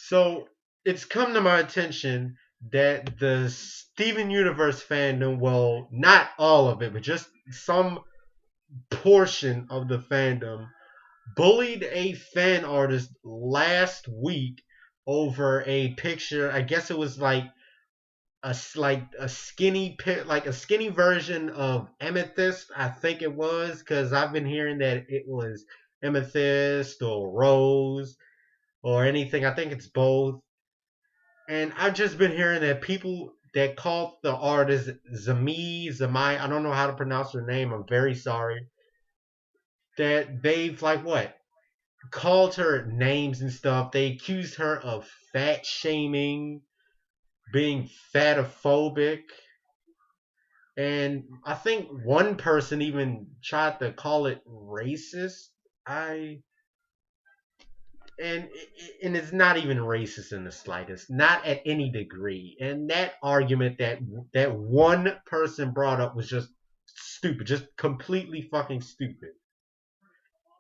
So it's come to my attention that the Steven Universe fandom, well, not all of it, but just some portion of the fandom, bullied a fan artist last week over a picture. I guess it was like a skinny like a skinny version of Amethyst. I think it was because I've been hearing that it was Amethyst or Rose or anything. I think it's both. And I've just been hearing that people that called the artist Zamai, I don't know how to pronounce her name, I'm very sorry, that they've like what? Called her names and stuff. They accused her of fat shaming, being fatophobic, and I think one person even tried to call it racist. I and it's not even racist in the slightest, not at any degree. And that argument that one person brought up was just stupid, just completely fucking stupid.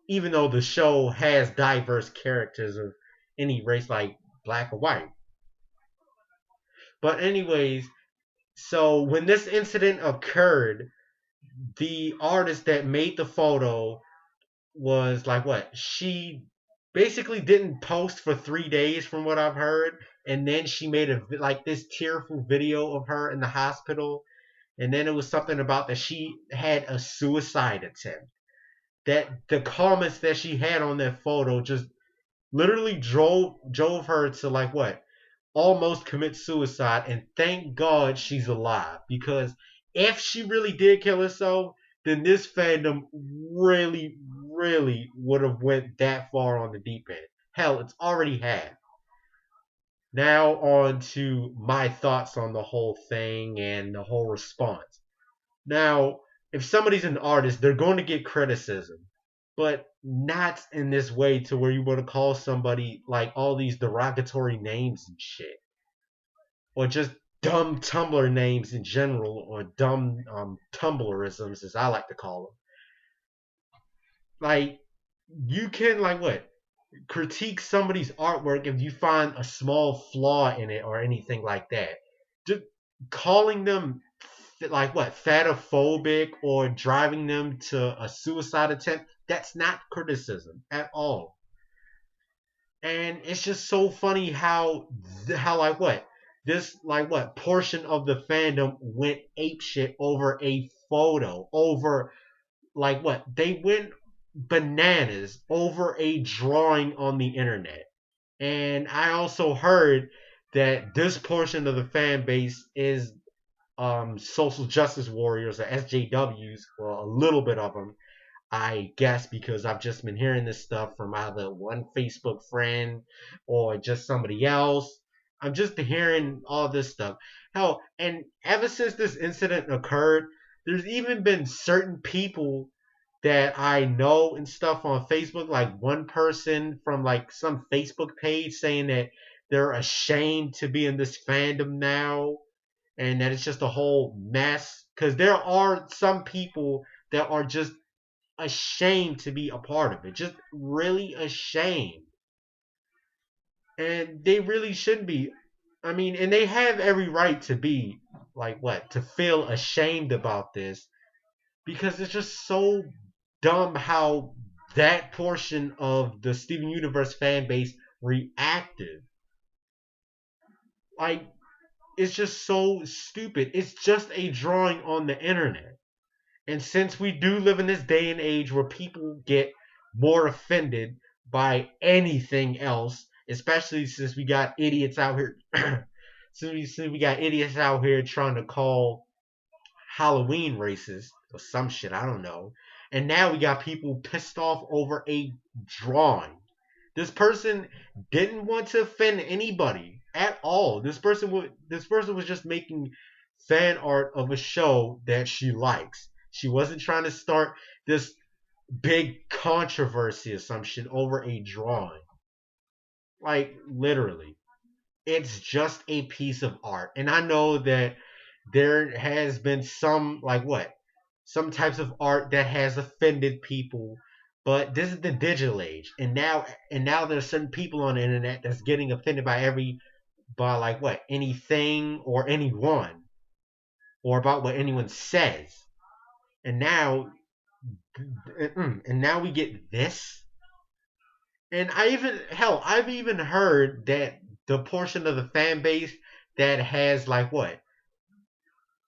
Even though the show has diverse characters of any race, like black or white. But anyways, so when this incident occurred, the artist that made the photo was like what? She basically didn't post for 3 days, from what I've heard, and then she made a like this tearful video of her in the hospital, and then it was something about that she had a suicide attempt. That the comments that she had on that photo just literally drove her to like what? Almost commit suicide, and thank God she's alive, because if she really did kill herself, then this fandom really, really would have went that far on the deep end. Hell, it's already had. Now on to my thoughts on the whole thing and the whole response. Now, if somebody's an artist, they're going to get criticism, but not in this way to where you want to call somebody like all these derogatory names and shit, or just dumb Tumblr names in general, or dumb Tumblrisms, as I like to call them. Like, you can, like, what? Critique somebody's artwork if you find a small flaw in it or anything like that. Just calling them, like, what? Fatophobic or driving them to a suicide attempt, that's not criticism at all. And it's just so funny how like what this like what portion of the fandom went ape shit over a photo, over like what they went bananas over a drawing on the internet. And I also heard that this portion of the fan base is social justice warriors, or SJWs, well, a little bit of them, I guess, because I've just been hearing this stuff from either one Facebook friend or just somebody else. I'm just hearing all this stuff. Hell, and ever since this incident occurred, there's even been certain people that I know and stuff on Facebook, like one person from like some Facebook page saying that they're ashamed to be in this fandom now and that it's just a whole mess. Because there are some people that are just ashamed to be a part of it. Just really ashamed. And they really shouldn't be. I mean, and they have every right to be like what? To feel ashamed about this, because it's just so dumb how that portion of the Steven Universe fan base reacted. Like, it's just so stupid. It's just a drawing on the internet. And since we do live in this day and age where people get more offended by anything else, especially since we got idiots out here, since we got idiots out here trying to call Halloween racist or some shit, I don't know. And now we got people pissed off over a drawing. This person didn't want to offend anybody at all. This person was just making fan art of a show that she likes. She wasn't trying to start this big controversy or some shit over a drawing. Like, literally. It's just a piece of art. And I know that there has been some, like what? Some types of art that has offended people But this is the digital age, and now there's certain people on the internet that's getting offended by like what anything or anyone or about what anyone says, and now we get this. And I've even heard that the portion of the fan base that has like what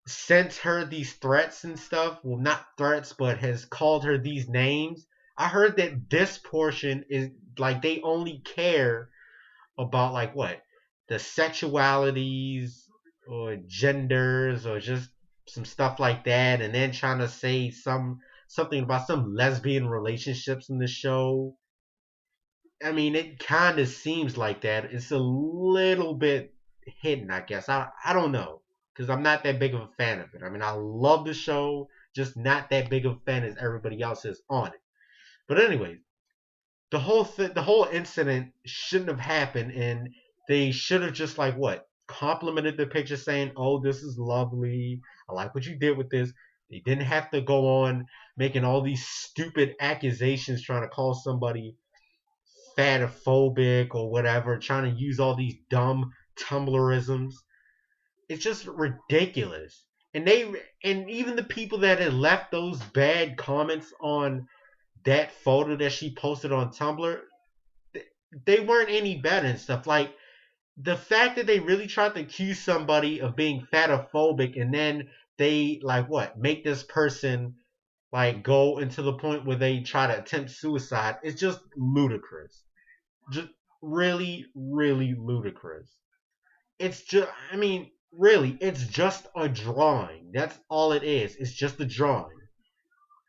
sent her these threats and stuff, well, not threats, but has called her these names. I heard that this portion is like they only care about like what the sexualities or genders or just some stuff like that, and then trying to say something about some lesbian relationships in the show. I mean, it kind of seems like that. It's a little bit hidden, I guess. I don't know because I'm not that big of a fan of it. I mean, I love the show, just not that big of a fan as everybody else is on it. But anyways, the whole incident shouldn't have happened, and they should have just like what complimented the picture, saying, "Oh, this is lovely. I like what you did with this." They didn't have to go on making all these stupid accusations, trying to call somebody fatophobic or whatever, trying to use all these dumb Tumblrisms. It's just ridiculous. And even the people that had left those bad comments on that photo that she posted on Tumblr, they weren't any better and stuff. Like the fact that they really tried to accuse somebody of being fatophobic, and then they like what make this person like go into the point where they try to attempt suicide. It's just ludicrous. Just really, really ludicrous. It's just, I mean, really, it's just a drawing. That's all it is. It's just a drawing.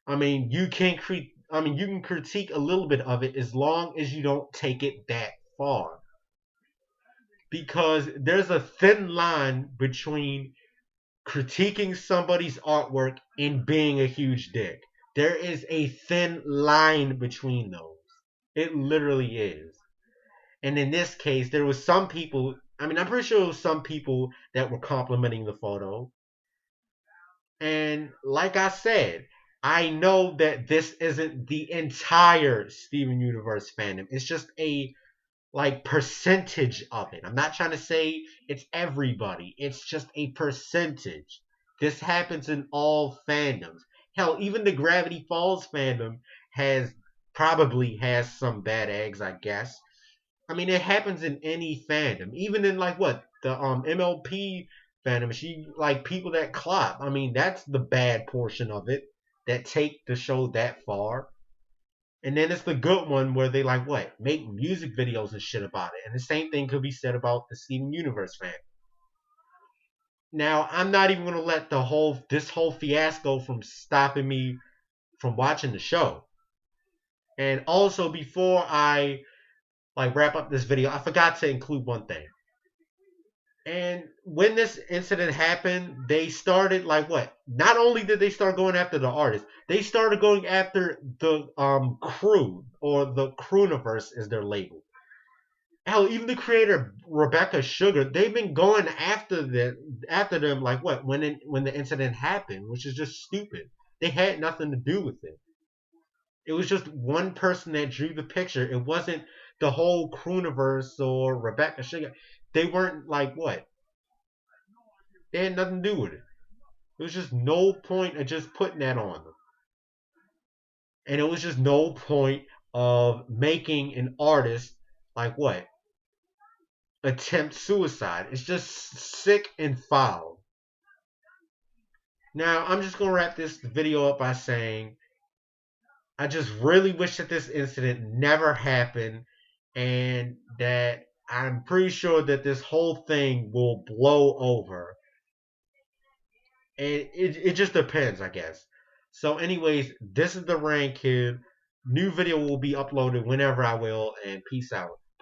I mean, you can critique a little bit of it as long as you don't take it that far. Because there's a thin line between critiquing somebody's artwork and being a huge dick. There is a thin line between those. It literally is. And in this case, there was some people. I mean, I'm pretty sure it was some people that were complimenting the photo. And like I said, I know that this isn't the entire Steven Universe fandom. It's just a like percentage of it. I'm not trying to say it's everybody. It's just a percentage. This happens in all fandoms. Hell, even the Gravity Falls fandom has probably has some bad eggs, I guess. I mean, it happens in any fandom, even in like what the MLP fandom. She like people that clap. I mean, that's the bad portion of it that take the show that far. And then it's the good one where they like what make music videos and shit about it. And the same thing could be said about the Steven Universe fan. Now, I'm not even gonna let this whole fiasco from stopping me from watching the show. And also, before I like wrap up this video, I forgot to include one thing. And when this incident happened, they started like what? Not only did they start going after the artist, they started going after the crew or the Crewniverse as they're labeled. Hell, even the creator Rebecca Sugar, they've been going after them like what when the incident happened, which is just stupid. They had nothing to do with it. It was just one person that drew the picture. It wasn't the whole Crewniverse or Rebecca Sugar. They weren't like what? They had nothing to do with it. There was just no point of just putting that on them. And it was just no point of making an artist like what? Attempt suicide. It's just sick and foul. Now, I'm just going to wrap this video up by saying I just really wish that this incident never happened, and that I'm pretty sure that this whole thing will blow over. And it just depends, I guess. So, anyways, this is the Rain Kid. New video will be uploaded whenever I will, and peace out.